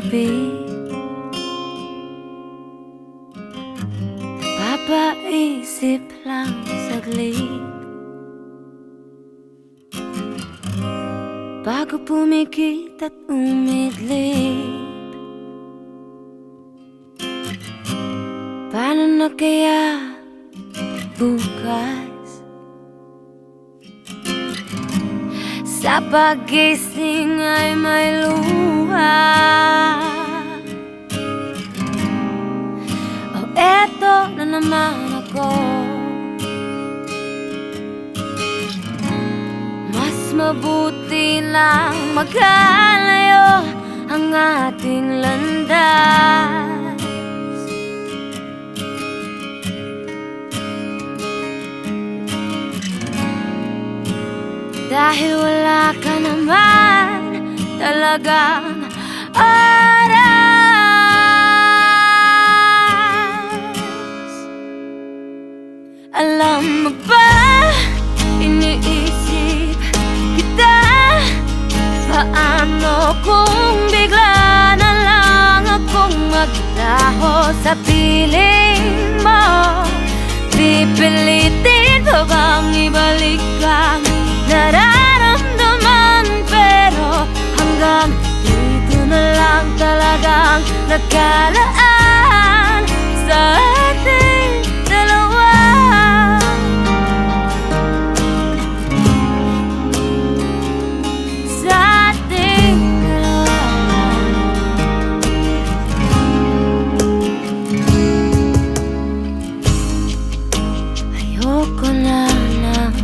gabi, papaisip lang saglit bago pumikit at umidlip. Paano na kaya bukas? Sa pagising ay may luha. Oh, eto na naman ako. Mas mabuti lang magkalayo ang ating landas. Dahil wala ka naman talagang oras. Alam mo ba, iniisip kita. Paano kung bigla na lang akong maglaho sa piling mo? Pipilitin pa bang ibalik ang nararamdaman? Pero hanggang dito na lang talagang nagkalaan sa ating dalawa. Sa ating dalawa. Ayoko na ng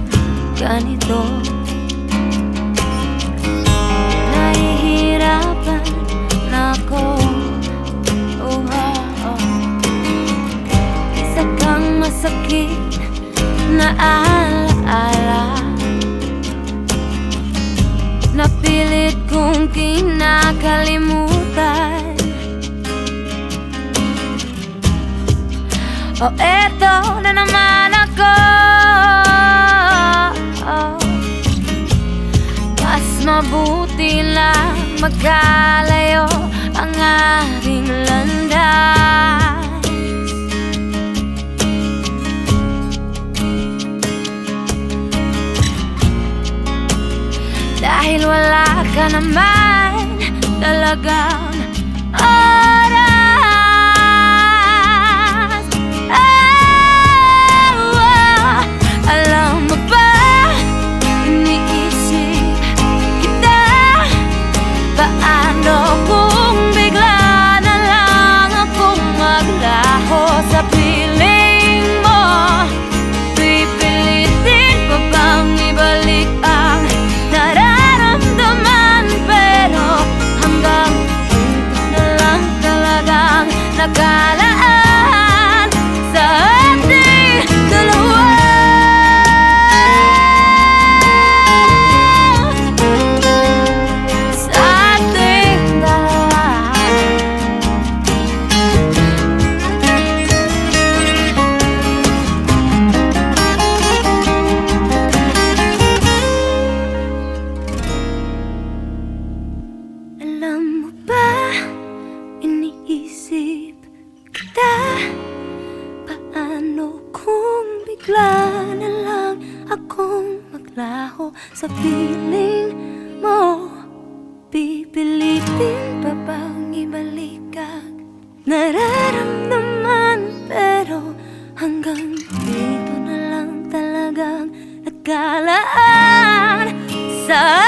ganito. Nahihirapan na ako. Isa kang masakit na alaala, napilit kong kinakalimutan. Oh, eto na naman ako. Mas mabuti lang magkalayo ang ating landas. Dahil wala ka naman talagang oras. Alam mo ba, iniisip kita. Paano kung bigla na lang akong maglaho sa piling mo? Pipilitin pa bang ibalik ang nararamdaman? Pero hanggang dito na lang talagang nagkalaan sa ating dalawa. Alam mo ba, iniisip kita. Paano kung bigla na lang akong maglaho sa piling mo? Pipilitin pa bang ibalik ang nararamdaman? Pero hanggang dito na lang talagang nagkalaan sa